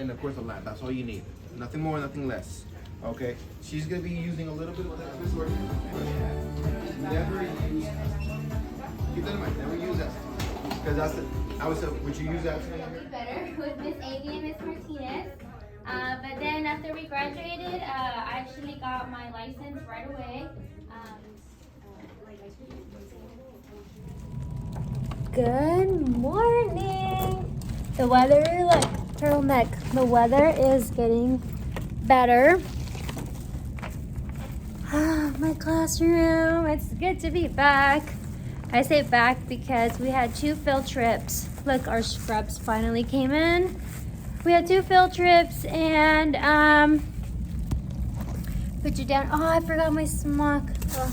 and of course a lamp. That's all you need. Nothing more, nothing less. Okay? She's gonna be using a little bit of that resort. Never use keep that in mind, never use that. Because that's the, I would say, would you use that? Better with Miss Amy and Miss Martinez. But then after we graduated, I actually got my license right away. Good morning. The weather, look, turtleneck. The weather is getting better. My classroom, it's good to be back. I say back because we had 2 field trips. Look, our scrubs finally came in. We had 2 field trips and put you down. Oh, I forgot my smock. Oh.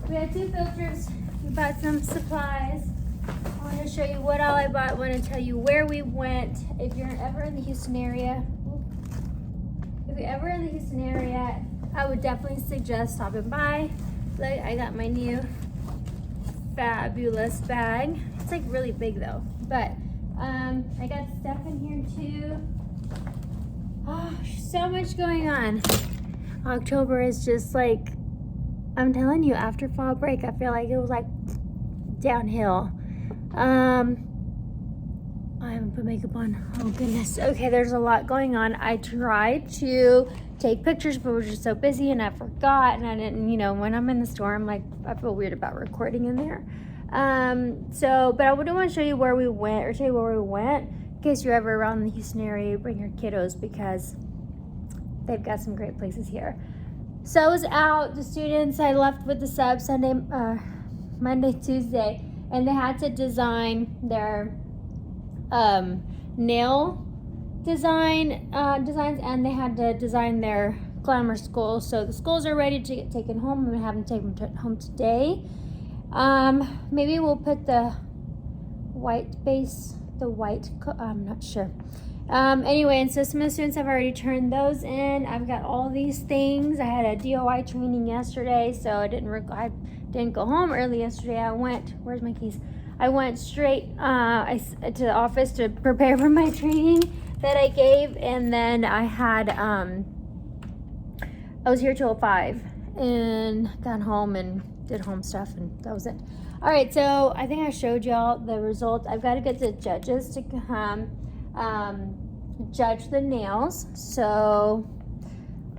We had 2 field trips. We bought some supplies. I want to show you what all I bought. I want to tell you where we went. If you're ever in the Houston area, I would definitely suggest stopping by. Look, I got my new fabulous bag. It's like really big though, but I got stuff in here too. Oh, so much going on. October is just like, I'm telling you, after fall break, I feel like it was like downhill. I haven't put makeup on. Oh goodness. Okay, there's a lot going on. I tried to take pictures, but we're just so busy and I forgot, and I didn't, you know, when I'm in the store, I'm like, I feel weird about recording in there. But I wouldn't want to show you where we went or tell you where we went in case you're ever around the Houston area. Bring your kiddos because they've got some great places here. So I was out, the students, I left with the sub Monday, Tuesday, and they had to design their nail designs, and they had to design their glamour skulls. So the skulls are ready to get taken home. I'm gonna have them take them home today. Maybe we'll put the white base, I'm not sure. Anyway, and so some of the students have already turned those in. I've got all these things. I had a DOI training yesterday, so I didn't go home early yesterday. I went, where's my keys? I went straight to the office to prepare for my training that I gave, and then I had, I was here till 5 and got home and did home stuff, and that was it. All right, so I think I showed y'all the results. I've got to get the judges to come judge the nails. So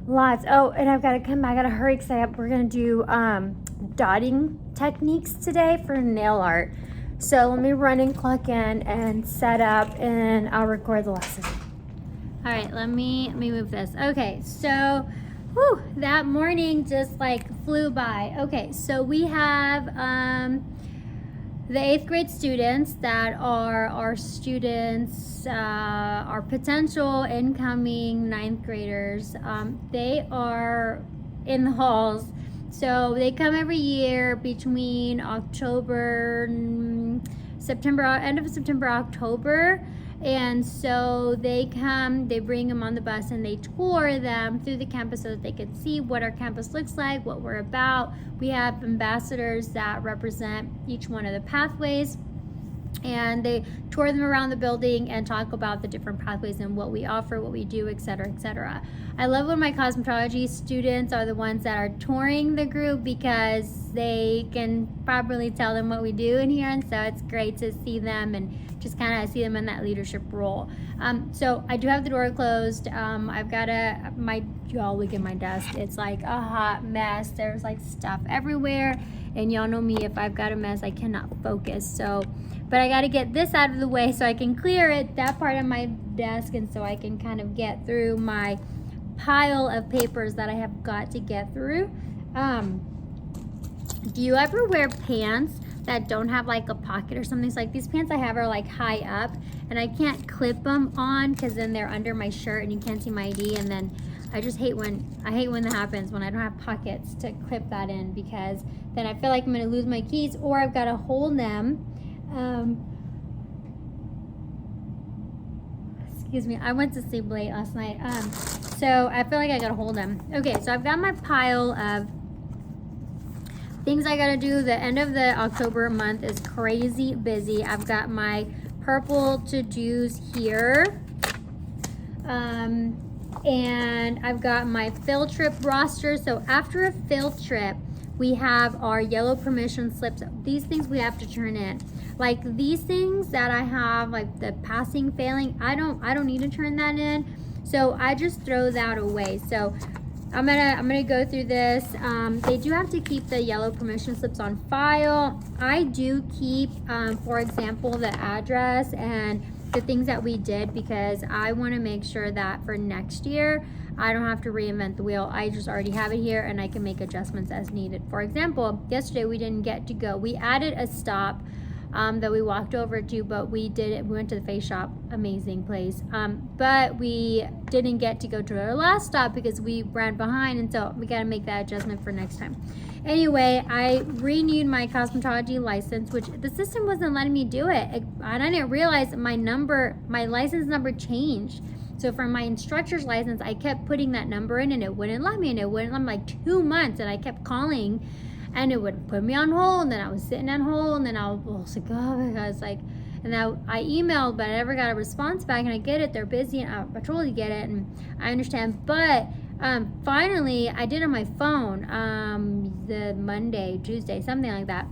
lots. Oh, and I've got to come. I got to hurry because we're gonna do dotting techniques today for nail art. So let me run and clock in and set up, and I'll record the lesson. All right, let me move this. Okay, so whew, that morning just like flew by. Okay, so we have the 8th grade students that are our students, our potential incoming 9th graders. They are in the halls. So they come every year between October, September, end of September, October. And so they come, they bring them on the bus and they tour them through the campus so that they can see what our campus looks like, what we're about. We have ambassadors that represent each one of the pathways, and they tour them around the building and talk about the different pathways and what we offer, what we do, etc., etc. I love when my cosmetology students are the ones that are touring the group because they can properly tell them what we do in here, and so it's great to see them and just kind of see them in that leadership role. So I do have the door closed. I've got y'all look at my desk. It's like a hot mess. There's like stuff everywhere, and y'all know me, if I've got a mess, I cannot focus. So, but I got to get this out of the way so I can clear it, that part of my desk, and so I can kind of get through my pile of papers that I have got to get through. Do you ever wear pants that don't have like a pocket or something? So like these pants I have are like high up, and I can't clip them on because then they're under my shirt and you can't see my ID, and then I hate when that happens, when I don't have pockets to clip that in, because then I feel like I'm gonna lose my keys, or I've got to hold them. Excuse me, I went to sleep late last night, so I feel like I gotta hold them. Okay, so I've got my pile of things I gotta do. The end of the October month is crazy busy. I've got my purple to-dos here. And I've got my field trip roster. So after a field trip, we have our yellow permission slips. These things we have to turn in. Like these things that I have, like the passing, failing, I don't need to turn that in. So I just throw that away. So I'm gonna go through this. They do have to keep the yellow permission slips on file. I do keep, for example, the address and the things that we did, because I want to make sure that for next year I don't have to reinvent the wheel. I just already have it here and I can make adjustments as needed. For example, yesterday we didn't get to go. We added a stop that we walked over to, but we went to the face shop, amazing place. But we didn't get to go to our last stop because we ran behind, and so we got to make that adjustment for next time. Anyway, I renewed my cosmetology license, which the system wasn't letting me do it, and I didn't realize my license number changed. So for my instructor's license, I kept putting that number in and it wouldn't let me, and it wouldn't let me like 2 months, and I kept calling and it would put me on hold, and then I was sitting on hold, and then I was like, oh my God, it's like, and then I emailed, but I never got a response back, and I get it, they're busy, and I totally get it, and I understand, but finally, I did on my phone, the Monday, Tuesday, something like that.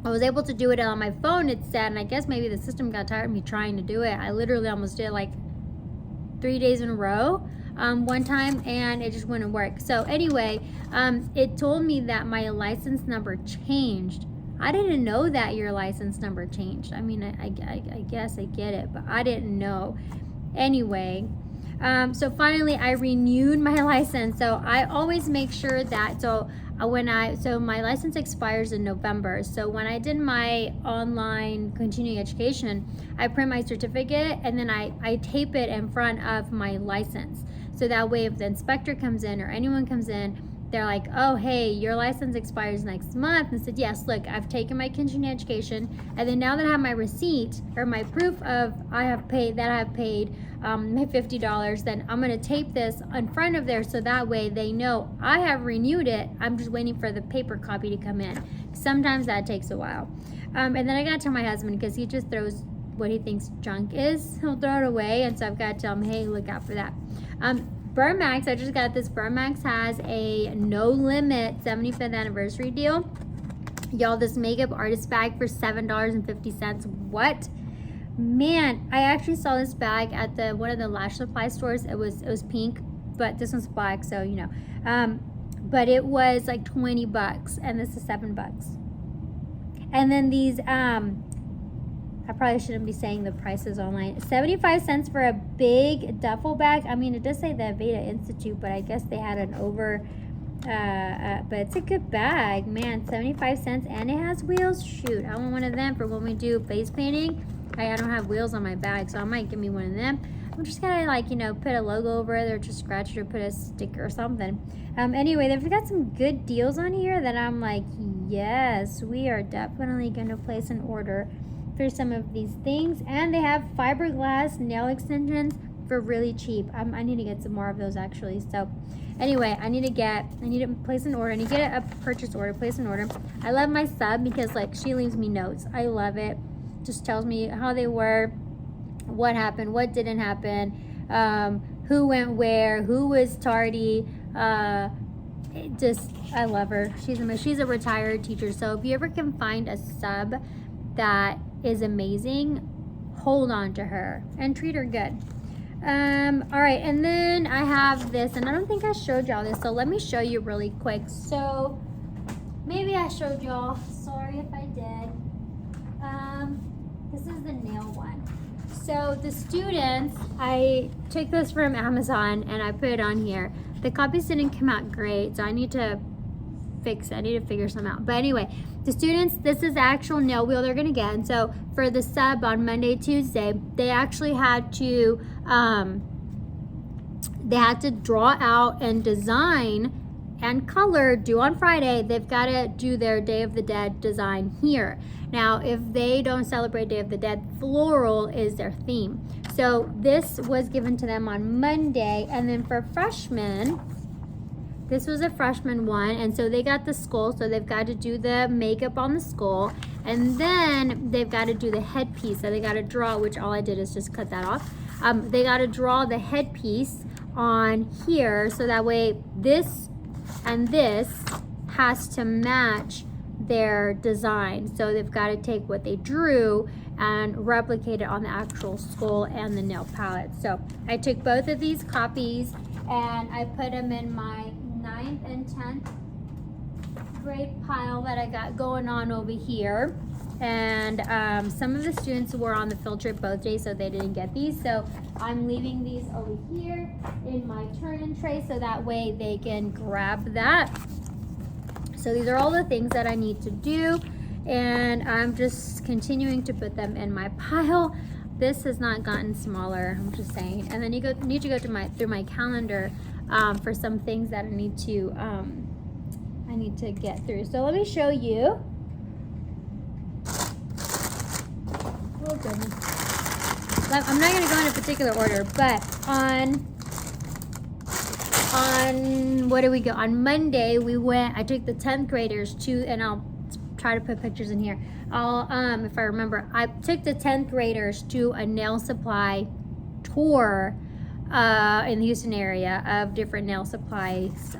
I was able to do it on my phone, it said, and I guess maybe the system got tired of me trying to do it. I literally almost did like 3 days in a row. One time, and it just wouldn't work. So anyway, it told me that my license number changed. I didn't know that your license number changed. I mean, I guess I get it, but I didn't know. Anyway, so finally I renewed my license. So I always make sure that, so my license expires in November. So when I did my online continuing education, I print my certificate and then I tape it in front of my license. So that way if the inspector comes in or anyone comes in, they're like, oh, hey, your license expires next month. And I said, yes, look, I've taken my continuing education. And then now that I have my receipt or my proof of I have paid my $50, then I'm going to tape this in front of there. So that way they know I have renewed it. I'm just waiting for the paper copy to come in. Sometimes that takes a while. And then I got to tell my husband, because he just throws what he thinks junk is. He'll throw it away. And so I've got to tell him, hey, look out for that. Burmax, I just got this. Burmax has a no limit 75th anniversary deal. Y'all, this makeup artist bag for $7.50. What? Man, I actually saw this bag at one of the lash supply stores. It was pink, but this one's black, so you know. But it was like $20, and this is $7. And then these I probably shouldn't be saying the prices online. 75 cents for a big duffel bag. I mean, it does say the Aveda Institute, but I guess they had an over, but it's a good bag, man. 75 cents, and it has wheels. Shoot, I want one of them for when we do face painting. I don't have wheels on my bag, so I might give me one of them. I'm just gonna, like, you know, put a logo over it, or just scratch it, or put a sticker or something. Anyway, they've got some good deals on here that I'm like, yes, we are definitely gonna place an order for some of these things. And they have fiberglass nail extensions for really cheap. I need to get some more of those actually. So anyway, I need to place an order. I need to get a purchase order, place an order. I love my sub because, like, she leaves me notes. I love it. Just tells me how they were, what happened, what didn't happen, who went where, who was tardy. I love her. She's a retired teacher. So if you ever can find a sub that is amazing, hold on to her and treat her good. All right, and then I have this, and I don't think I showed y'all this, so let me show you really quick. So maybe I showed y'all, sorry if I did. This is the nail one. So the students, I took this from Amazon and I put it on here. The copies didn't come out great, so I need to figure something out. But anyway, the students, this is the actual nail wheel they're gonna get. And so for the sub on Monday, Tuesday, they actually had to draw out and design and color due on Friday. They've got to do their Day of the Dead design here. Now, if they don't celebrate Day of the Dead, floral is their theme. So this was given to them on Monday. And then for freshmen, this was a freshman one, and so they got the skull, so they've got to do the makeup on the skull, and then they've got to do the headpiece that they got to draw, which all I did is just cut that off. They got to draw the headpiece on here, so that way this and this has to match their design. So they've got to take what they drew and replicate it on the actual skull and the nail palette. So I took both of these copies and I put them in my 9th and 10th grade pile that I got going on over here. And some of the students were on the field trip both days, so they didn't get these. So I'm leaving these over here in my turn-in tray, so that way they can grab that. So these are all the things that I need to do, and I'm just continuing to put them in my pile. This has not gotten smaller, I'm just saying. And then you need to go to through my calendar for some things that I need to get through. So let me show you. Oh goodness. I'm not going to go in a particular order, but on what did we go? On Monday, I took the 10th graders to, and I'll try to put pictures in here. If I remember, I took the 10th graders to a nail supply tour in the Houston area of different nail supplies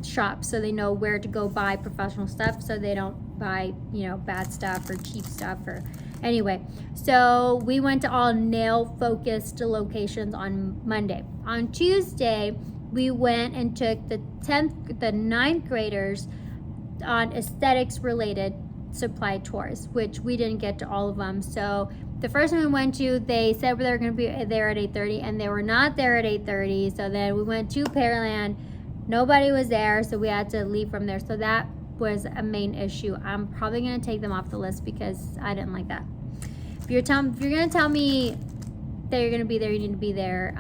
shops, so they know where to go buy professional stuff, so they don't buy, bad stuff or cheap stuff. Or anyway, so we went to all nail focused locations on Monday. On Tuesday, we went and took the 9th graders on aesthetics related supply tours, which we didn't get to all of them. So the first one we went to, they said they were going to be there at 8:30, and they were not there at 8:30. So then we went to Pearland. Nobody was there, so we had to leave from there. So that was a main issue. I'm probably going to take them off the list because I didn't like that. If you're going to tell me that you're going to be there, you need to be there.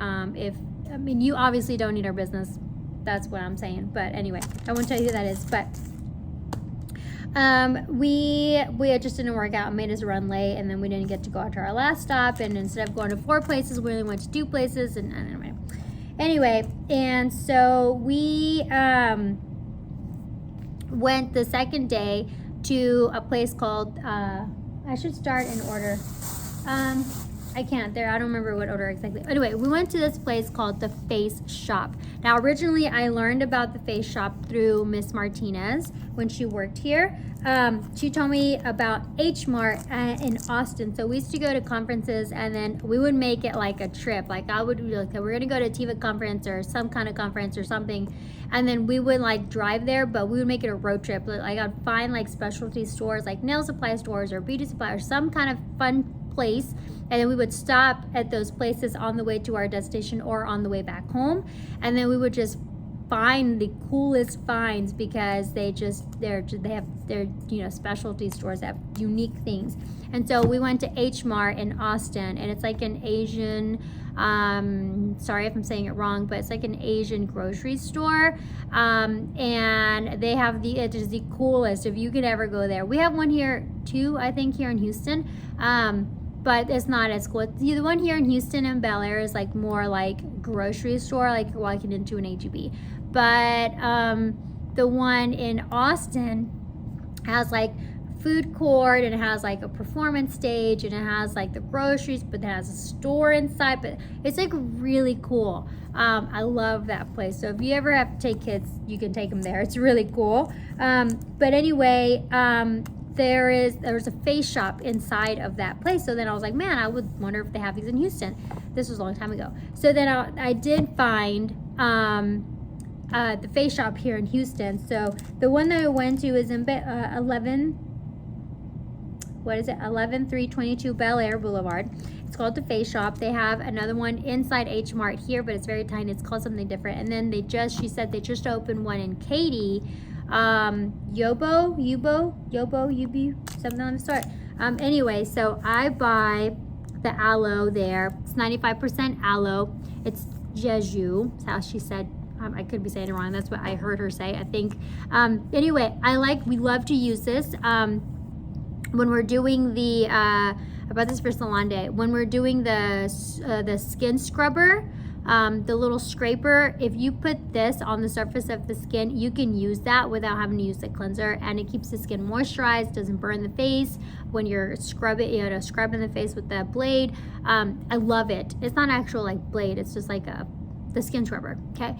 You obviously don't need our business. That's what I'm saying. But anyway, I won't tell you who that is. But we just didn't work out. It made us run late, and then we didn't get to go out to our last stop. And instead of going to 4 places, we only went to 2 places. And anyway, and so we went the second day to a place called. I should start in order. I can't. I don't remember what order exactly. Anyway, we went to this place called the Face Shop. Now, originally, I learned about the Face Shop through Miss Martinez when she worked here. She told me about H Mart in Austin. So we used to go to conferences, and then we would make it like a trip. Like I would be like, we're gonna go to a TIVA conference or some kind of conference or something, and then we would like drive there, but we would make it a road trip. Like I'd find like specialty stores, like nail supply stores or beauty supply or some kind of fun place, and then we would stop at those places on the way to our destination or on the way back home, and then we would just find the coolest finds because they have specialty stores that have unique things. And so we went to H Mart in Austin, and it's like an Asian sorry if I'm saying it wrong, but it's like an Asian grocery store, and they have it is the coolest. If you could ever go there, we have one here too, I think, here in Houston, but it's not as cool. The one here in Houston and Bel Air is like more like grocery store, like you're walking into an HEB. But the one in Austin has like food court, and it has like a performance stage, and it has like the groceries, but it has a store inside. But it's like really cool. I love that place. So if you ever have to take kids, you can take them there. It's really cool. But anyway, there's a face shop inside of that place. So then I was like, man, I would wonder if they have these in Houston. This was a long time ago. So then I did find the face shop here in Houston. So the one that I went to is in 11322 Bel Air Boulevard. It's called the Face Shop. They have another one inside H Mart here, but it's very tiny. It's called something different. And then she said they just opened one in Katy. Yubo, something on the sort. Anyway, so I buy the aloe there. It's 95% aloe. It's Jeju, that's how she said. I could be saying it wrong. That's what I heard her say, I think. Anyway, we love to use this when we're doing I bought this for Salon Day. When we're doing the skin scrubber, the little scraper, if you put this on the surface of the skin, you can use that without having to use the cleanser, and it keeps the skin moisturized, doesn't burn the face when you're scrubbing, scrubbing the face with the blade. I love it. It's not actual like blade, it's just like the skin scrubber. Okay,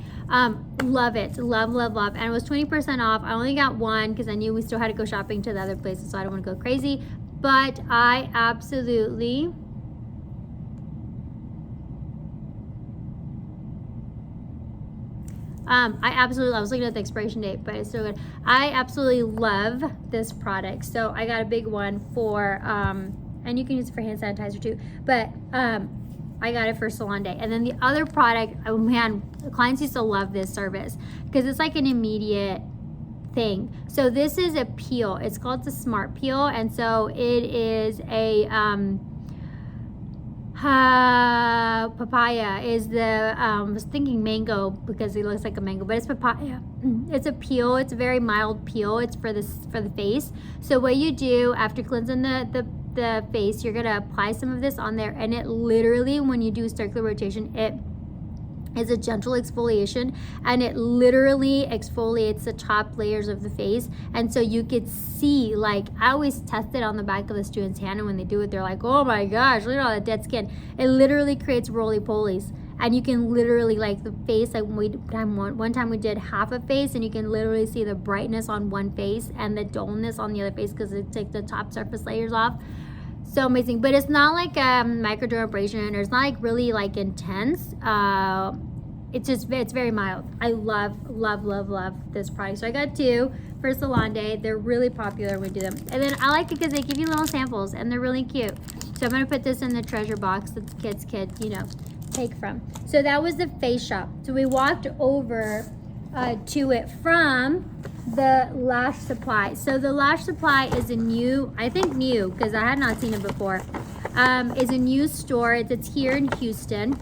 love it, love, and it was 20% off. I only got one because I knew we still had to go shopping to the other places, so I don't want to go crazy. But I absolutely I was looking at the expiration date, but it's still good. I absolutely love this product. So I got a big one for, and you can use it for hand sanitizer too, but I got it for salon day. And then the other product, oh man, clients used to love this service because it's like an immediate thing. So this is a peel. It's called the Smart Peel. And so it is a, papaya is the I was thinking mango because it looks like a mango, but it's papaya. It's a peel. It's a very mild peel. It's for the face. So what you do after cleansing the face, you're gonna apply some of this on there, and it literally, when you do circular rotation, it is a gentle exfoliation, and it literally exfoliates the top layers of the face. And so you could see, like, I always test it on the back of the student's hand, and when they do it, they're like, oh my gosh, look at all that dead skin. It literally creates roly-polies, and you can literally, like, the face, like one time we did half a face, and you can literally see the brightness on one face and the dullness on the other face because it takes the top surface layers off. So amazing. But it's not like microdermabrasion, or it's not like really like intense. It's very mild. I love this product. So I got two for salon day. They're really popular when we do them. And then I like it because they give you little samples, and they're really cute. So I'm gonna put this in the treasure box that the kids could, take from. So that was the face shop. So we walked over to it from the Lash Supply. So the Lash Supply is a new, I think new, because I had not seen it before, is a new store. It's here in Houston.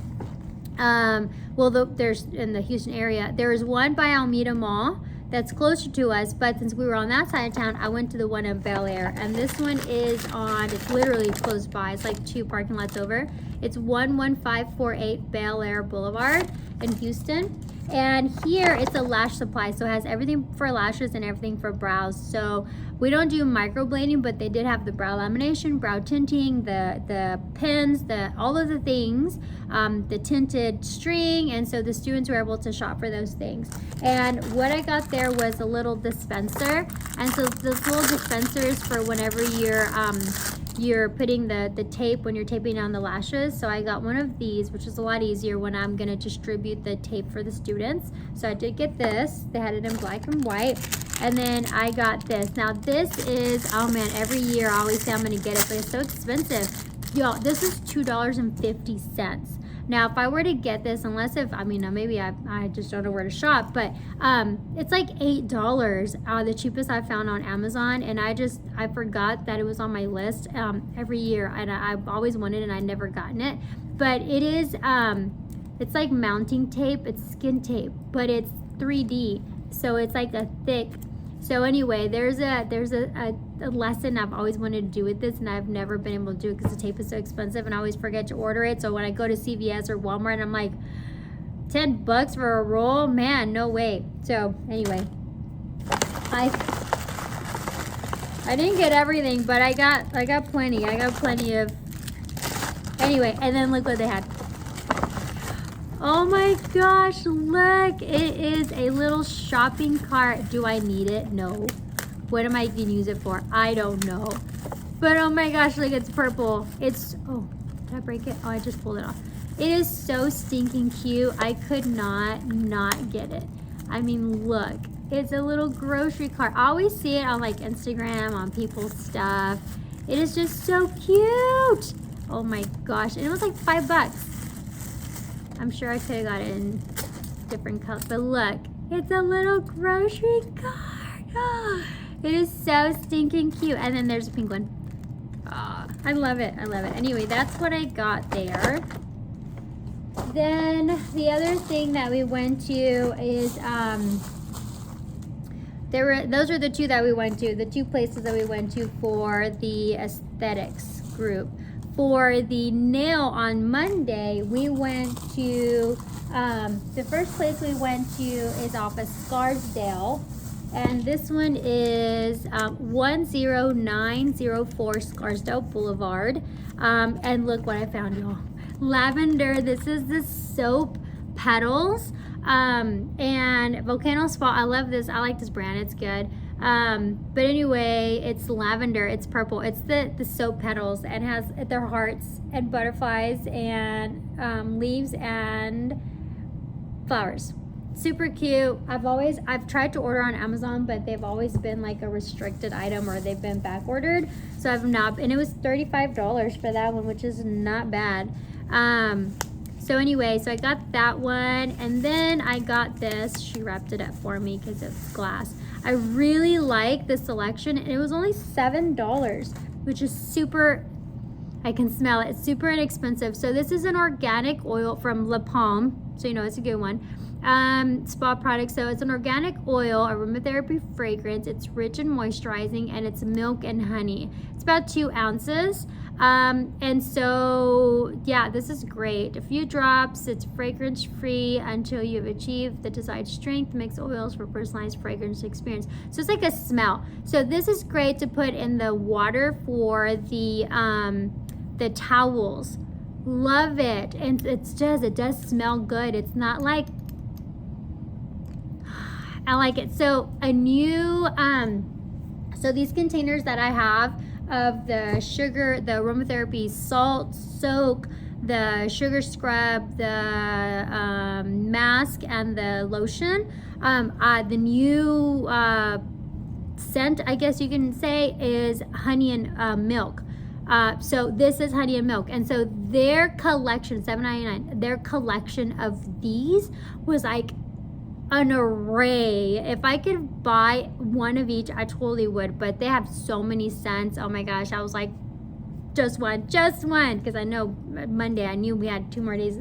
There's in the Houston area. There is one by Alameda Mall that's closer to us, but since we were on that side of town, I went to the one in Bel Air, and this one is it's literally close by. It's like 2 parking lots over. It's 11548 Bel Air Boulevard in Houston. And here it's a lash supply, so it has everything for lashes and everything for brows. So we don't do microblading, but they did have the brow lamination, brow tinting, the pins, all of the things, the tinted string, and so the students were able to shop for those things. And what I got there was a little dispenser, and so this little dispenser is for whenever you're putting the tape when you're taping down the lashes. So I got one of these, which is a lot easier when I'm gonna distribute the tape for the students. So I did get this. They had it in black and white. And then I got this. Now this is, oh man, every year I always say I'm gonna get it, but it's so expensive. Y'all, this is $2.50. Now, if I were to get this, maybe I just don't know where to shop, but it's like $8, the cheapest I found on Amazon, and I forgot that it was on my list every year, and I've always wanted it, and I've never gotten it. But it is, it's like mounting tape, it's skin tape, but it's 3D, so it's like a thick. So anyway, there's a lesson I've always wanted to do with this, and I've never been able to do it because the tape is so expensive, and I always forget to order it. So when I go to CVS or Walmart, and I'm like, $10 for a roll? Man, no way. So anyway, I didn't get everything, but I got plenty. I got plenty of. Anyway, and then look what they had. Oh my gosh, look, it is a little shopping cart. Do I need it? No. What am I gonna use it for? I don't know. But oh my gosh, look, it's purple. Oh, did I break it? Oh, I just pulled it off. It is so stinking cute. I could not get it. I mean, look, it's a little grocery cart. I always see it on like Instagram, on people's stuff. It is just so cute. Oh my gosh, and it was like $5. I'm sure I could have got it in different colors, but look, it's a little grocery cart. Oh, it is so stinking cute. And then there's a pink one. Oh, I love it. Anyway, that's what I got there. Then the other thing that we went to is those are the two that we went to, the two places that we went to for the aesthetics group. for the nail on Monday, we went to, the first place we went to is off of Scarsdale. And this one is 10904 Scarsdale Boulevard. And look what I found, y'all. Lavender. This is the soap petals. And Volcano Spa. I love this. I like this brand. It's good. But anyway, it's lavender. It's purple. It's the soap petals, and has their hearts and butterflies and leaves and flowers. Super cute. I've tried to order on Amazon, but they've always been like a restricted item, or they've been back ordered. So I've not, and it was $35 for that one, which is not bad. So anyway, so I got that one, and then I got this. She wrapped it up for me because it's glass. I really like the selection, and it was only $7, which is super, I can smell it. It's super inexpensive. So this is an organic oil from La Palme, so you know it's a good one. Spa product. So it's an organic oil, aromatherapy fragrance. It's rich and moisturizing, and it's milk and honey. It's about 2 ounces. And so yeah, this is great. A few drops. It's fragrance free until you've achieved the desired strength. Mix oils for personalized fragrance experience. So it's like a smell. So this is great to put in the water for the towels. Love it. And it does smell good. It's not like, I like it. So a new, so these containers that I have of the sugar, the aromatherapy salt soak, the sugar scrub, the mask, and the lotion, the new scent, I guess you can say, is honey and milk. So this is honey and milk, and so their collection, $7.99, their collection of these was like an array. If I could buy one of each, I totally would, but they have so many scents. Oh my gosh, I was like, just one, because I know Monday I knew we had 2 more days,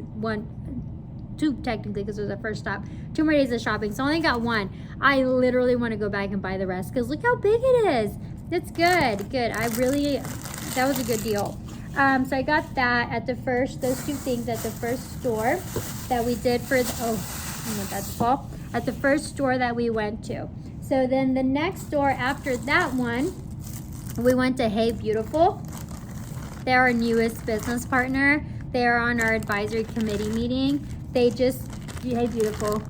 2 technically, because it was the first stop, 2 more days of shopping, so I only got one. I literally want to go back and buy the rest, because look how big it is. It's good. That was a good deal. So I got that at those 2 things at the first store that we did for at the first store that we went to. So then the next store after that one, we went to Hey Beautiful. They're our newest business partner. They are on our advisory committee meeting. Hey Beautiful.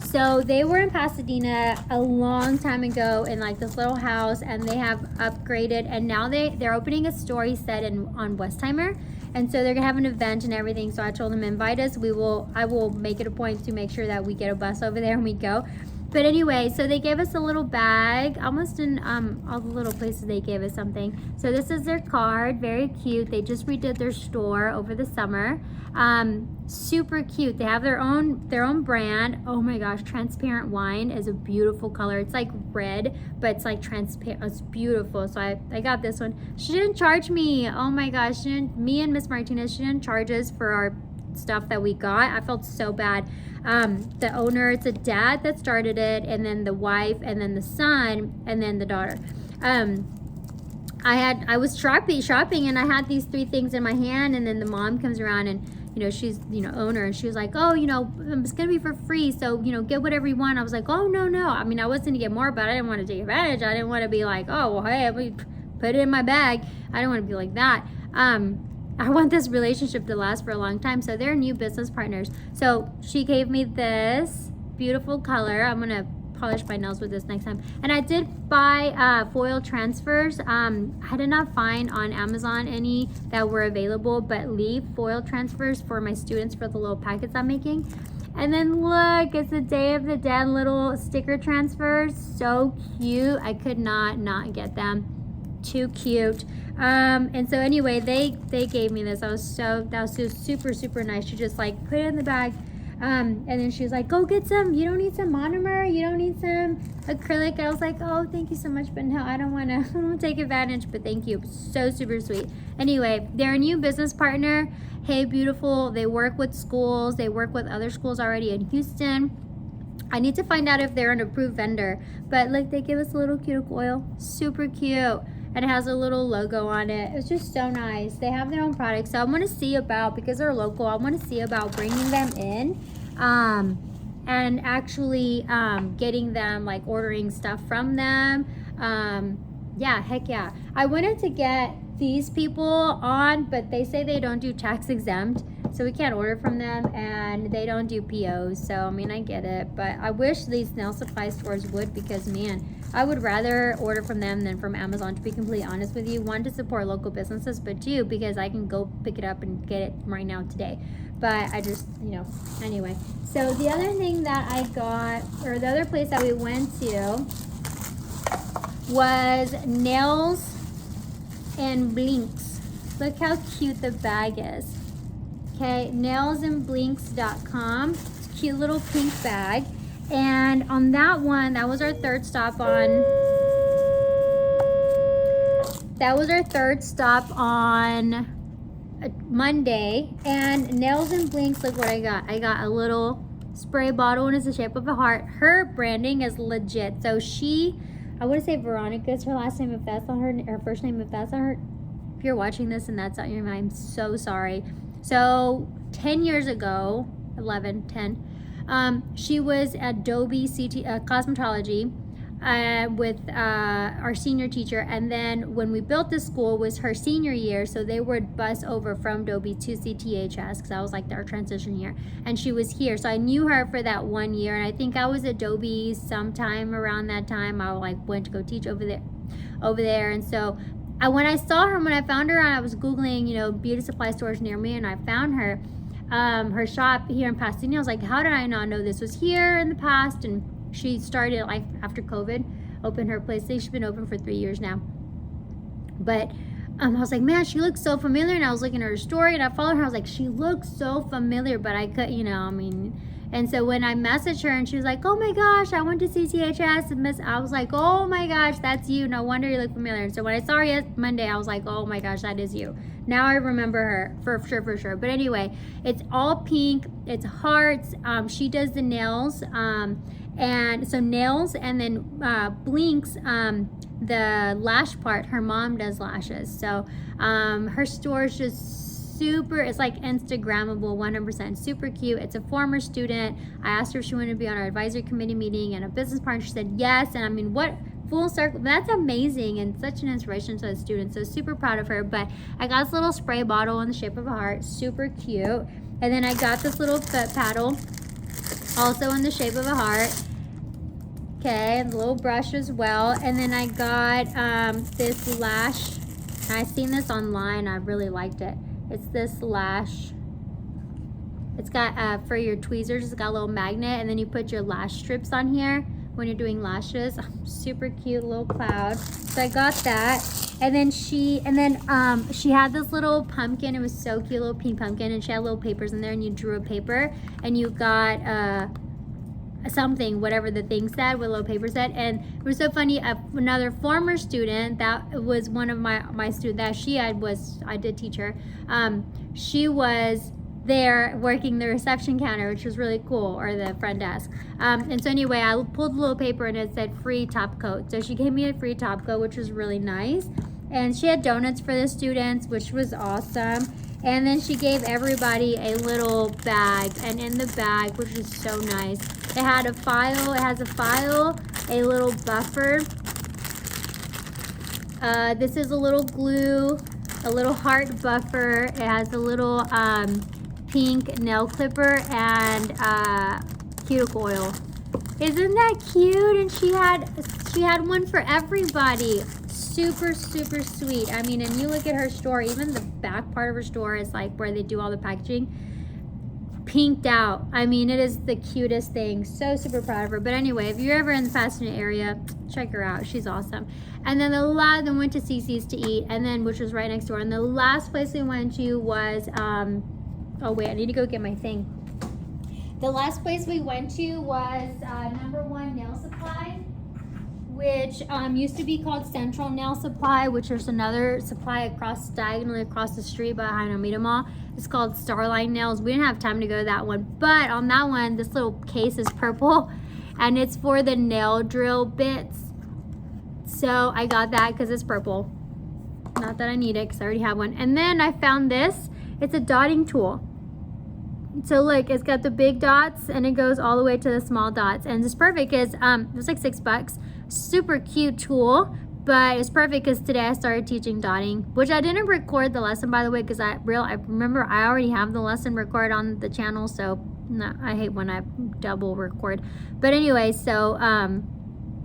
So they were in Pasadena a long time ago in like this little house, and they have upgraded, and now they're opening a store, he said, on Westheimer. And so they're gonna have an event and everything. So I told them, invite us. I will make it a point to make sure that we get a bus over there and we go. But anyway, so they gave us a little bag, almost in all the little places they gave us something. So this is their card, very cute. They just redid their store over the summer. Super cute. They have their own brand. Oh my gosh, transparent wine is a beautiful color. It's like red, but it's like transparent. It's beautiful. So I got this one. She didn't charge me. Oh my gosh, me and Miss Martinez, she didn't charge us for our stuff that we got. I felt so bad. The owner, it's a dad that started it, and then the wife, and then the son, and then the daughter. I was shopping, and I had these 3 things in my hand, and then the mom comes around, and she's owner, and she was like, oh, it's gonna be for free, so get whatever you want. I was like, oh, no, I mean, I was gonna get more, but I didn't want to take advantage. I didn't want to be like, oh, well, hey, we put it in my bag. I didn't want to be like that. I want this relationship to last for a long time. So they're new business partners. So she gave me this beautiful color. I'm gonna polish my nails with this next time. And I did buy foil transfers. I did not find on Amazon any that were available, but leaf foil transfers for my students for the little packets I'm making. And then look, it's the Day of the Dead little sticker transfers. So cute. I could not get them. Too cute. And so anyway, they gave me this. That was just super nice. She just like put it in the bag, and then she was like, go get some. You don't need some monomer, you don't need some acrylic. I was like, oh, thank you so much, but no, I don't want to take advantage, but thank you. So super sweet. Anyway, they're a new business partner. Hey Beautiful. They work with schools. They work with other schools already in Houston. I need to find out if they're an approved vendor, but like they give us a little cuticle oil. Super cute. and it has a little logo on it. It's just so nice. They have their own products, so I want to see about, because they're local, I want to see about bringing them in, and actually getting them, like ordering stuff from them. Yeah, heck yeah. I wanted to get these people on, but they say they don't do tax exempt, so we can't order from them, and they don't do POs. So I mean, I get it, but I wish these nail supply stores would, because man, I would rather order from them than from Amazon, to be completely honest with you. One, to support local businesses, but two, because I can go pick it up and get it right now today. But I just, you know, anyway. So the other thing that I got, or the other place that we went to, was Nails and Blinks. Look how cute the bag is. Okay, nailsandblinks.com. It's a cute little pink bag. And on that one, that was our third stop on Monday. And Nails and Blinks, look what I got. I got a little spray bottle, and it's the shape of a heart. Her branding is legit. So I want to say Veronica is her last name, if that's not her first name, if that's not her. If you're watching this and that's not your name, I'm so sorry. So 10 years ago, 11, 10, she was at Adobe Cosmetology with our senior teacher, and then when we built this school was her senior year, so they would bus over from Adobe to CTHS, because that was like our transition year, and she was here, so I knew her for that 1 year, and I think I was Adobe sometime around that time. I went to go teach over there, and so when I found her, I was Googling, you know, beauty supply stores near me, and I found her shop here in Pasadena. I was like, how did I not know this was here in the past? And she started, like, after COVID, opened her place. She's been open for 3 years now. But I was like, man, she looks so familiar. And I was looking at her story, and I followed her. I was like, she looks so familiar, but I could, you know, I mean. And so when I messaged her, and she was like, oh my gosh, I went to CTHS, and I was like, oh my gosh, that's you. No wonder you look familiar. And so when I saw her Monday, I was like, oh my gosh, that is you. Now I remember her for sure. But anyway, it's all pink. It's hearts. She does the nails. And so nails, and then Blinks, the lash part, her mom does lashes. So her store is just super, it's like Instagrammable, 100%, super cute. It's a former student. I asked her if she wanted to be on our advisory committee meeting and a business partner. She said yes. And I mean, what full circle, that's amazing, and such an inspiration to the students. So super proud of her. But I got this little spray bottle in the shape of a heart, super cute. And then I got this little foot paddle, also in the shape of a heart. Okay, and a little brush as well. And then I got this lash. I seen this online. I really liked it. It's this lash. It's got for your tweezers. It's got a little magnet, and then you put your lash strips on here when you're doing lashes. Super cute little cloud. So I got that. And then she had this little pumpkin. It was so cute, little pink pumpkin, and she had little papers in there, and you drew a paper, and you got something, whatever the thing said, what little paper said. And it was so funny, another former student that was one of my students that I did teach her, she was there working the reception counter, which was really cool, or the front desk. And so anyway, I pulled the little paper, and it said free top coat. So she gave me a free top coat, which was really nice. And she had donuts for the students, which was awesome. And then she gave everybody a little bag, and in the bag, which is so nice, it has a file, a little buffer. This is a little glue, a little heart buffer. It has a little pink nail clipper and cuticle oil. Isn't that cute? And she had one for everybody. Super sweet. I mean, and you look at her store, even the back part of her store is like where they do all the packaging, pinked out. I mean, it is the cutest thing. So super proud of her. But anyway, if you're ever in the Pasadena area, check her out. She's awesome. And then then went to CC's to eat, and then, which was right next door. And the last place we went to was oh wait, I need to go get my thing. The last place we went to was number 1 Nail Supply, which used to be called Central Nail Supply, which is another supply diagonally across the street behind Omita Mall. It's called Starline Nails. We didn't have time to go to that one, but on that one, this little case is purple, and it's for the nail drill bits. So I got that because it's purple. Not that I need it because I already have one. And then I found this. It's a dotting tool. So look, it's got the big dots and it goes all the way to the small dots. And it's perfect because it was like $6. Super cute tool, but it's perfect because today I started teaching dotting, which I didn't record the lesson, by the way, because I remember I already have the lesson recorded on the channel. So no, I hate when I double record. But anyway, so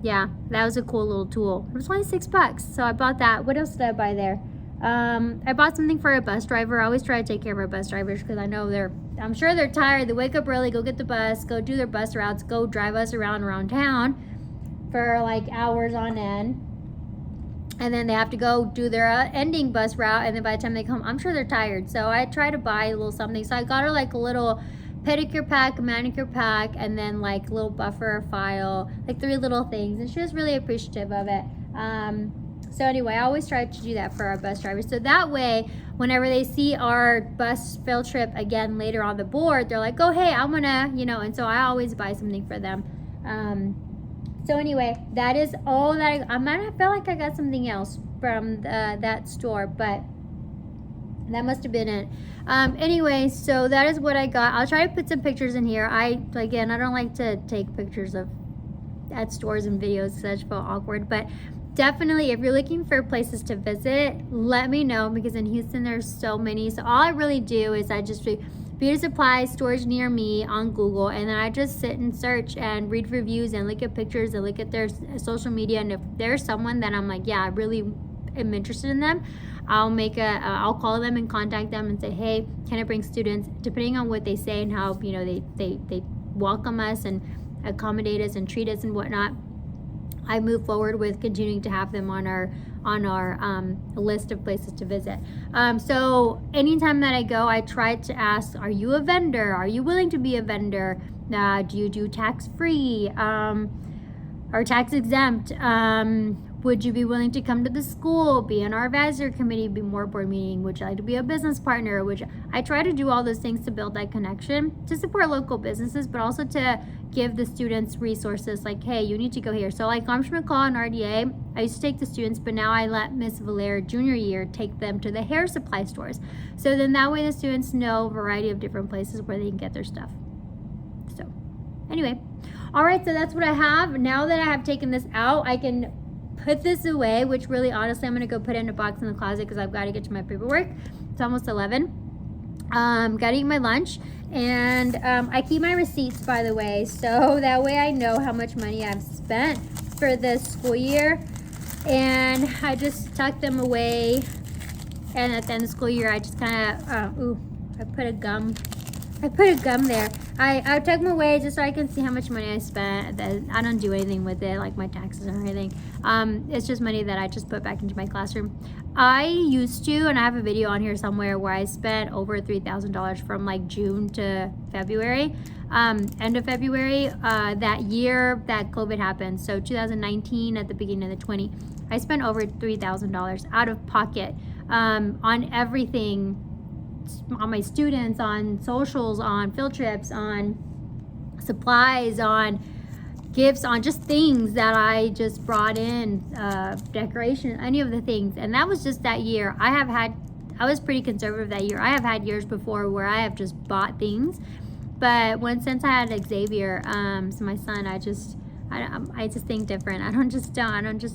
yeah, that was a cool little tool. It was only $6, so I bought that. What else did I buy there? I bought something for a bus driver. I always try to take care of our bus drivers because I know I'm sure they're tired. They wake up early, go get the bus, go do their bus routes, go drive us around town for like hours on end. And then they have to go do their ending bus route. And then by the time they come, I'm sure they're tired. So I try to buy a little something. So I got her like a little pedicure pack, a manicure pack, and then like a little buffer file, like 3 little things. And she was really appreciative of it. So anyway, I always try to do that for our bus drivers. So that way, whenever they see our bus field trip again later on the board, they're like, oh, hey, I want to, and so I always buy something for them. So anyway, that is all that I might have felt like I got something else from that store, but that must have been it. Anyway, so that is what I got. I'll try to put some pictures in here. I don't like to take pictures at stores and videos because I just feel awkward, but definitely if you're looking for places to visit, let me know, because in Houston there's so many. So all I really do is I just do beauty supply storage near me on Google, and then I just sit and search and read reviews and look at pictures and look at their social media. And if there's someone that I'm like, yeah, I really am interested in them, I'll call them and contact them and say, hey, can I bring students? Depending on what they say and how they welcome us and accommodate us and treat us and whatnot, I move forward with continuing to have them on our list of places to visit. So anytime that I go, I try to ask, are you a vendor? Are you willing to be a vendor? Do you do tax-free or tax exempt? Would you be willing to come to the school, be in our advisory committee, be more board meeting? Would you like to be a business partner? I try to do all those things to build that connection, to support local businesses, but also to give the students resources like, hey, you need to go here. So like Arms McCall and RDA, I used to take the students, but now I let Miss Valera junior year take them to the hair supply stores. So then that way the students know a variety of different places where they can get their stuff. So anyway, all right, so that's what I have. Now that I have taken this out, I can put this away, which really honestly I'm gonna go put it in a box in the closet because I've got to get to my paperwork. It's almost 11. Gotta eat my lunch, and I keep my receipts, by the way, so that way I know how much money I've spent for this school year, and I just tuck them away. And at the end of the school year, I just kind of I put a gum there. I tuck them away just so I can see how much money I spent. I don't do anything with it, like my taxes or anything. It's just money that I just put back into my classroom. I used to, and I have a video on here somewhere where I spent over $3,000 from like June to February, end of February, that year that COVID happened. So 2019 at the beginning of the 20, I spent over $3,000 out of pocket on everything, on my students, on socials, on field trips, on supplies, on gifts, on just things that I just brought in, decoration, any of the things. And that was just that year. I was pretty conservative that year. I have had years before where I have just bought things, but since I had Xavier, so my son, I just think different. I don't just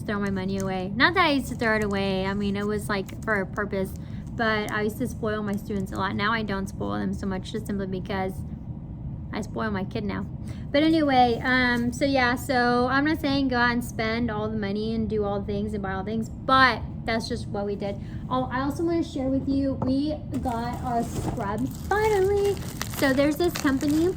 throw my money away. Not that I used to throw it away. I mean, it was like for a purpose, but I used to spoil my students a lot. Now I don't spoil them so much, just simply because I spoil my kid now. But anyway, so yeah, so I'm not saying go out and spend all the money and do all the things and buy all things, but that's just what we did. Oh, I also want to share with you, we got our scrubs finally. So there's this company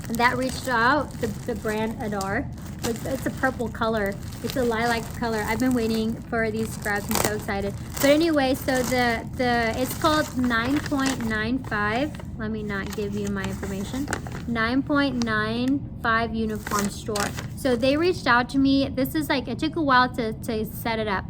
that reached out, the brand Adar. It's a purple color. It's a lilac color. I've been waiting for these scrubs. I'm so excited. But anyway, so it's called 9.95. Let me not give you my information. 9.95 uniform store. So they reached out to me. This is like, it took a while to set it up.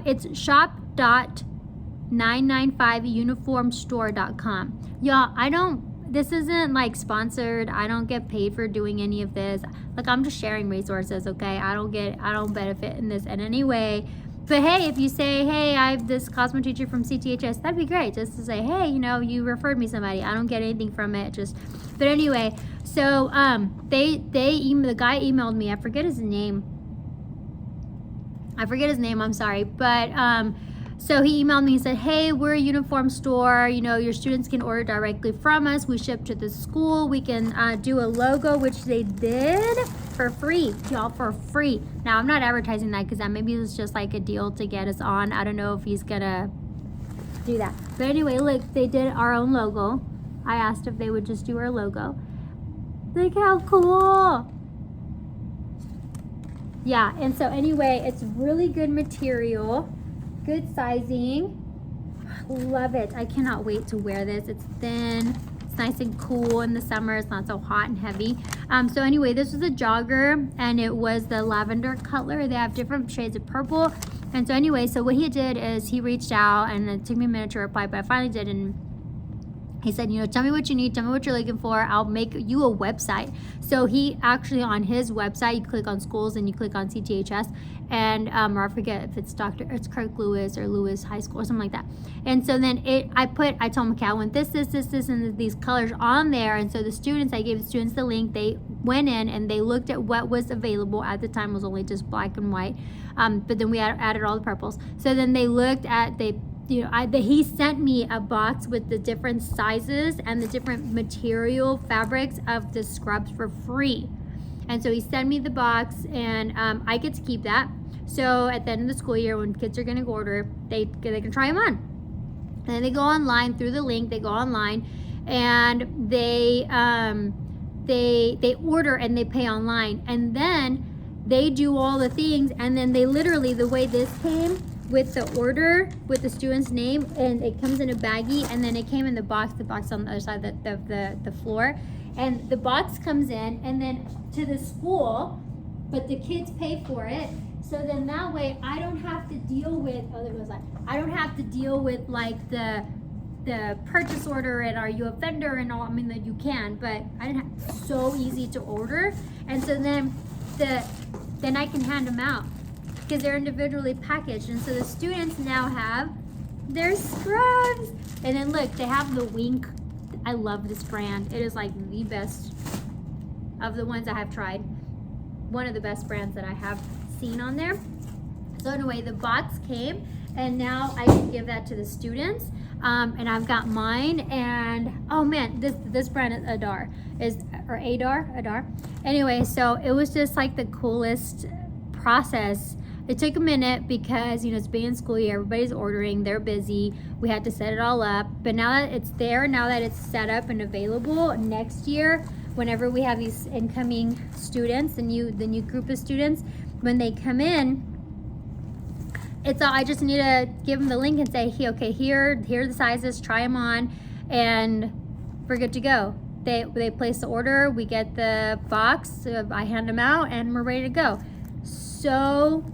It's shop.995uniformstore.com. Y'all, this isn't like sponsored. I don't get paid for doing any of this. Like, I'm just sharing resources, okay? I don't benefit in this in any way. But hey, if you say, hey, I'm this Cosmo teacher from CTHS, that'd be great. Just to say, hey, you know, you referred me somebody. I don't get anything from it. But anyway, so the guy emailed me. I forget his name. I'm sorry. But so he emailed me. He said, hey, we're a uniform store. You know, your students can order directly from us. We ship to the school. We can do a logo, which they did for free, y'all, for free. Now, I'm not advertising that because that maybe it was just like a deal to get us on. I don't know if he's gonna do that. But anyway, look, they did our own logo. I asked if they would just do our logo. Look how cool. Yeah, and so anyway, it's really good material, good sizing. Love it. I cannot wait to wear this. It's thin. It's nice and cool in the summer. It's not so hot and heavy. So anyway, this was a jogger, and it was the lavender color. They have different shades of purple. And so anyway, so what he did is he reached out, and it took me a minute to reply, but I finally did. And he said, you know, tell me what you need, tell me what you're looking for. I'll make you a website. So he actually, on his website, you click on schools and you click on CTHS, and or I forget if it's Kirk Lewis or Lewis High School or something like that. And so then I told him, okay, I want this, and these colors on there. And so the students, I gave the students the link. They went in and they looked at what was available. At the time, it was only just black and white. But then we added all the purples. So then they looked at, he sent me a box with the different sizes and the different material fabrics of the scrubs for free. And so he sent me the box, and I get to keep that. So at the end of the school year, when kids are going to order, they can try them on. And then they go online through the link. They go online, and they order and they pay online, and then they do all the things, and then they literally, the way this came with the order, with the student's name, and it comes in a baggie, and then it came in the box on the other side of the floor, and the box comes in and then to the school, but the kids pay for it. So then that way I don't have to deal with, I don't have to deal with like the purchase order and are you a vendor and all. I mean, that you can, but I didn't have, so easy to order. And so then I can hand them out because they're individually packaged. And so the students now have their scrubs. And then look, they have the Wink. I love this brand. It is like the best of the ones I have tried. One of the best brands that I have seen on there. So anyway, the box came, and now I can give that to the students. And I've got mine, and oh man, this brand is Adar. Anyway, so it was just like the coolest process. It took a minute because, you know, it's being school year, everybody's ordering, they're busy. We had to set it all up. But now that it's there, now that it's set up and available, next year, whenever we have these incoming students, the new group of students, when they come in, it's all, I just need to give them the link and say, hey, okay, here are the sizes, try them on, and we're good to go. They place the order, we get the box, I hand them out, and we're ready to go. So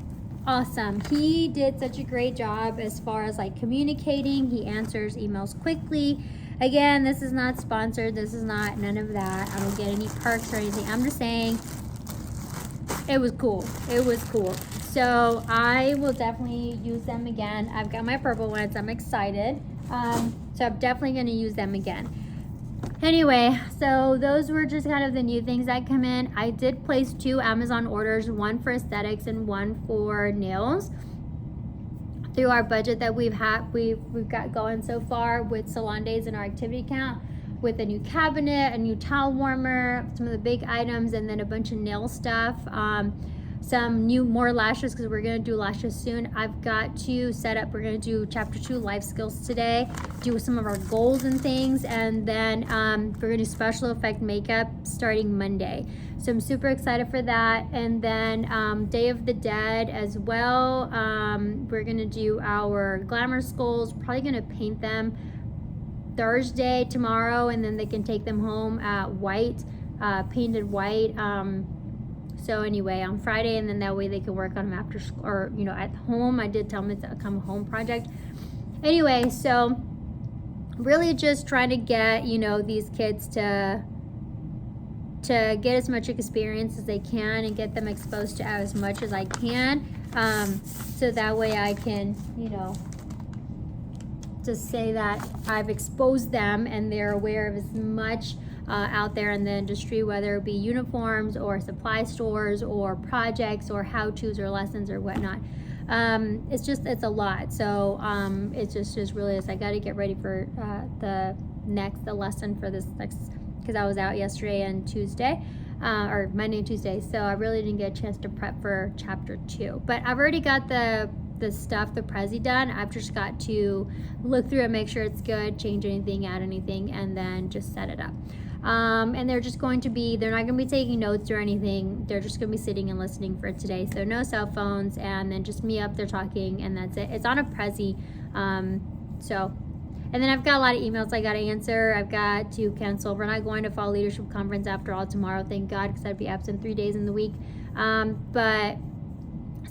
awesome. He did such a great job as far as like communicating. He answers emails quickly. Again, this is not sponsored. This is not none of that. I don't get any perks or anything. I'm just saying it was cool. It was cool. So I will definitely use them again. I've got my purple ones. I'm excited. So I'm definitely going to use them again. Anyway, so those were just kind of the new things that come in. I did place 2 Amazon orders, one for aesthetics and one for nails. Through our budget that we've got going so far with salon days in our activity account, with a new cabinet, a new towel warmer, some of the big items, and then a bunch of nail stuff. Some more lashes because we're gonna do lashes soon. I've got to set up, we're gonna do chapter 2 life skills today, do some of our goals and things, and then we're gonna do special effect makeup starting Monday. So I'm super excited for that. And then Day of the Dead as well. We're gonna do our glamour skulls, probably gonna paint them Thursday, tomorrow, and then they can take them home at white, painted white. So anyway, on Friday, and then that way they can work on them after school, or, you know, at home. I did tell them it's a come home project. Anyway, so really just trying to get, you know, these kids to to get as much experience as they can and get them exposed to as much as I can, so that way I can, you know, just say that I've exposed them and they're aware of as much out there in the industry, whether it be uniforms or supply stores or projects or how-tos or lessons or whatnot. It's a lot. So it's just really is. I got to get ready for the lesson for this next, because I was out yesterday and Tuesday, or Monday and Tuesday. So I really didn't get a chance to prep for chapter 2. But I've already got the stuff, the Prezi done. I've just got to look through and make sure it's good, change anything, add anything, and then just set it up. And they're not going to be taking notes or anything. They're just going to be sitting and listening for today. So no cell phones, and then just me up there talking, and that's it. It's on a Prezi. And then I've got a lot of emails I got to answer. I've got to cancel. We're not going to Fall Leadership Conference after all tomorrow, thank God, because I'd be absent 3 days in the week. But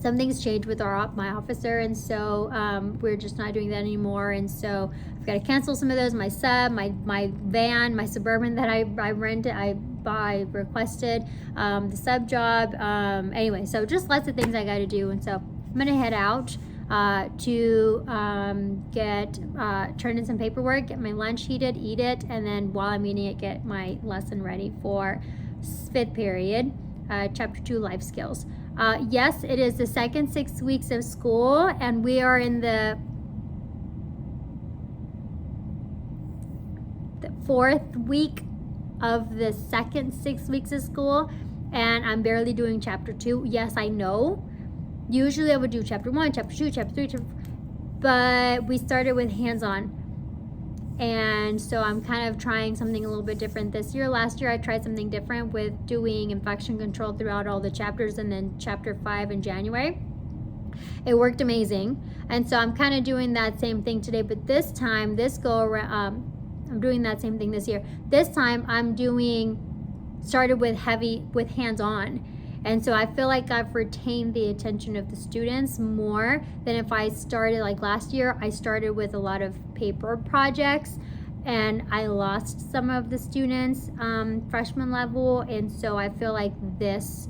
something's changed with my officer, and so we're just not doing that anymore. And so I've got to cancel some of those. My sub, my van, my Suburban that I rented, I requested, the sub job. Anyway, so just lots of things I got to do. And so I'm gonna head out to turn in some paperwork, get my lunch heated, eat it, and then while I'm eating it, get my lesson ready for 5th period, chapter 2, life skills. Yes, it is the second 6 weeks of school, and we are in the 4th week of the second 6 weeks of school, and I'm barely doing chapter 2. Yes, I know. Usually I would do chapter 1, chapter 2, chapter 3, but we started with hands-on. And so I'm kind of trying something a little bit different this year. Last year I tried something different with doing infection control throughout all the chapters, and then chapter 5 in January. It worked amazing. And so I'm kind of doing that same thing today, but this time, I'm doing that same thing this year. This time started with hands-on. And so I feel like I've retained the attention of the students more than if I started like last year. I started with a lot of paper projects, and I lost some of the students freshman level. And so I feel like this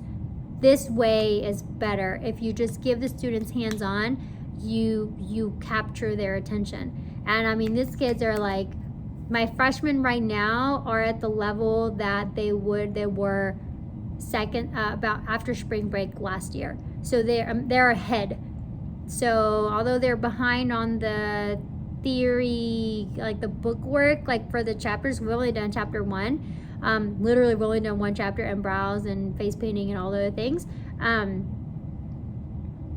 way is better. If you just give the students hands-on, you capture their attention. And I mean, these kids are like, my freshmen right now are at the level that they were about after spring break last year. So they're ahead. So although they're behind on the theory, like the book work, like for the chapters, we've only done chapter 1. Literally we've only done 1 chapter, and brows and face painting and all the other things.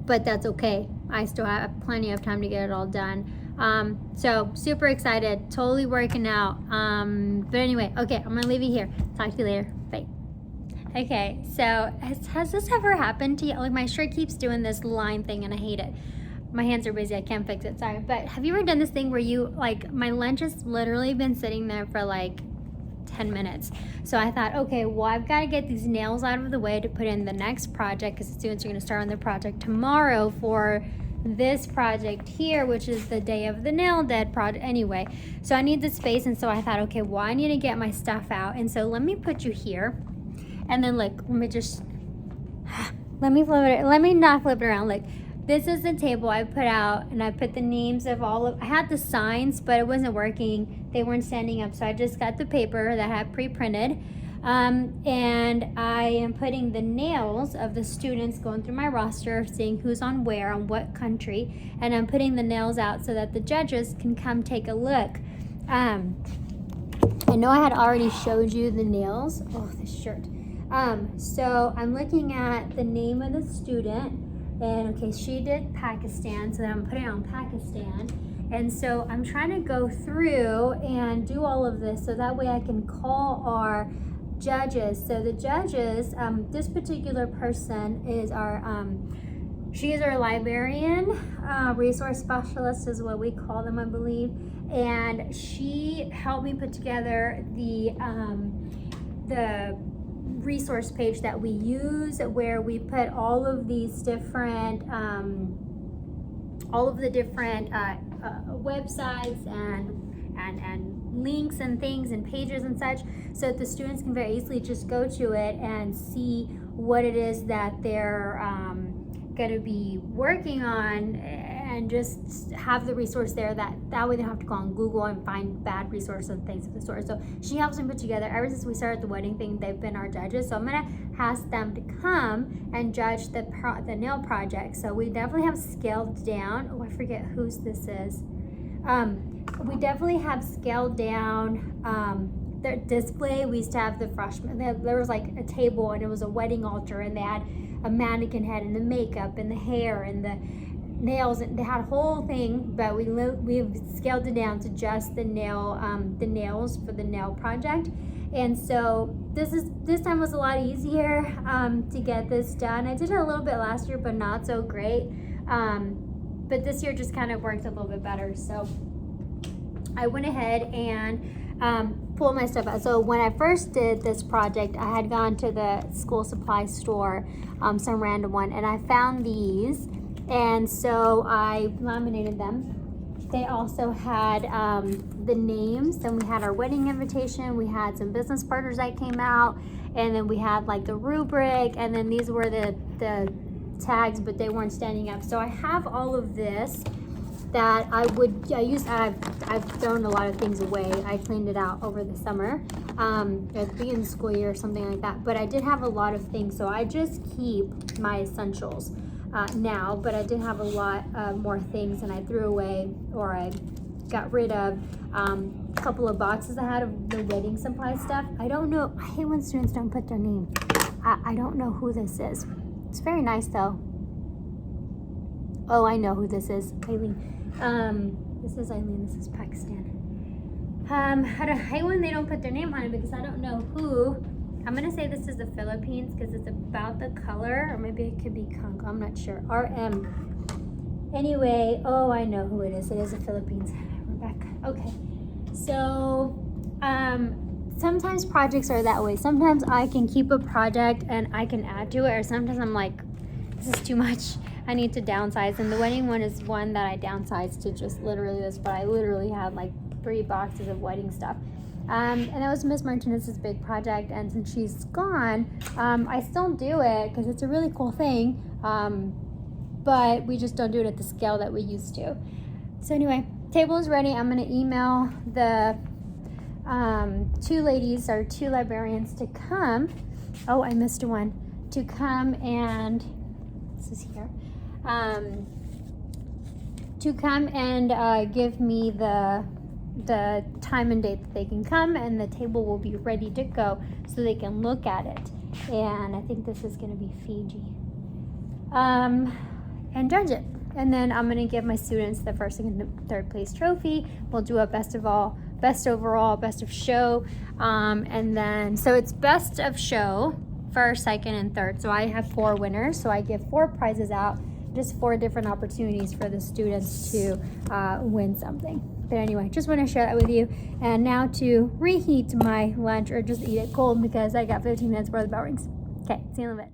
But that's okay. I still have plenty of time to get it all done. So super excited, totally working out. But anyway, okay, I'm gonna leave you here. Talk to you later. Bye. Okay, so has this ever happened to you? Like, my shirt keeps doing this line thing and I hate it. My hands are busy, I can't fix it, sorry. But have you ever done this thing where my lunch has literally been sitting there for like 10 minutes. So I thought, okay, well, I've got to get these nails out of the way to put in the next project, because the students are going to start on their project tomorrow for this project here, which is the Day of the Nail Dead project anyway. So I need the space, and so I thought, okay, well, I need to get my stuff out. And so let me put you here. And then look, let me flip it. Let me not flip it around. Look, this is the table I put out, and I put the names of I had the signs, but it wasn't working. They weren't standing up. So I just got the paper that I had pre-printed. And I am putting the nails of the students, going through my roster, seeing who's on where, on what country. And I'm putting the nails out so that the judges can come take a look. I know I had already showed you the nails. Oh, this shirt. So I'm looking at the name of the student, and okay, she did Pakistan, so then I'm putting on Pakistan. And so I'm trying to go through and do all of this so that way I can call our judges. So the judges, this particular person is she is our librarian, resource specialist is what we call them, I believe. And she helped me put together the resource page that we use, where we put all of these different websites and links and things and pages and such, so that the students can very easily just go to it and see what it is that they're going to be working on, and just have the resource there. That way they don't have to go on Google and find bad resources and things of the sort. So she helps me put together. Ever since we started the wedding thing, they've been our judges. So I'm gonna ask them to come and judge the nail project. So we definitely have scaled down. Oh, I forget whose this is. We definitely have scaled down their display. We used to have the freshmen. There was like a table, and it was a wedding altar, and they had a mannequin head, and the makeup, and the hair, and the nails. They had a whole thing, but we've scaled it down to just the nails for the nail project. And so this time was a lot easier to get this done. I did it a little bit last year, but not so great. But this year just kind of worked a little bit better. So I went ahead and pulled my stuff out. So when I first did this project, I had gone to the school supply store, some random one, and I found these. And so I laminated them. They also had the names, and we had our wedding invitation. We had some business partners that came out, and then we had like the rubric, and then these were the tags, but they weren't standing up. So I have all of this that I've thrown a lot of things away. I cleaned it out over the summer, at the beginning of the school year or something like that. But I did have a lot of things, so I just keep my essentials now. But I did have a lot more things, and I threw away, or I got rid of a couple of boxes I had of the wedding supply stuff. I don't know. I hate when students don't put their name. I don't know who this is. It's very nice though. Oh, I know who this is. Eileen. This is Eileen. This is Pakistan. I hate when they don't put their name on it, because I don't know who. I'm gonna say this is the Philippines, because it's about the color, or maybe it could be Congo. I'm not sure. RM. Anyway, oh, I know who it is. It is the Philippines. We're back. Okay. So, sometimes projects are that way. Sometimes I can keep a project and I can add to it, or sometimes I'm like, this is too much. I need to downsize. And the wedding one is one that I downsized to just literally this, but I literally had like 3 boxes of wedding stuff. And that was Miss Martinez's big project, and since she's gone, I still do it because it's a really cool thing, but we just don't do it at the scale that we used to. So anyway, table is ready. I'm going to email the 2 ladies, or 2 librarians, to come. Oh, I missed one. To come and, this is here, to come and give me the time and date that they can come, and the table will be ready to go so they can look at it. And I think this is going to be Fiji, and judge it. And then I'm going to give my students the 1st, 2nd, and 3rd place trophy. We'll do a best overall, best of show, and then so it's best of show, 1st, 2nd, and 3rd. So I have 4 winners, so I give 4 prizes out, just 4 different opportunities for the students to win something. But anyway, just want to share that with you. And now to reheat my lunch, or just eat it cold, because I got 15 minutes before the bell rings. Okay, see you in a bit.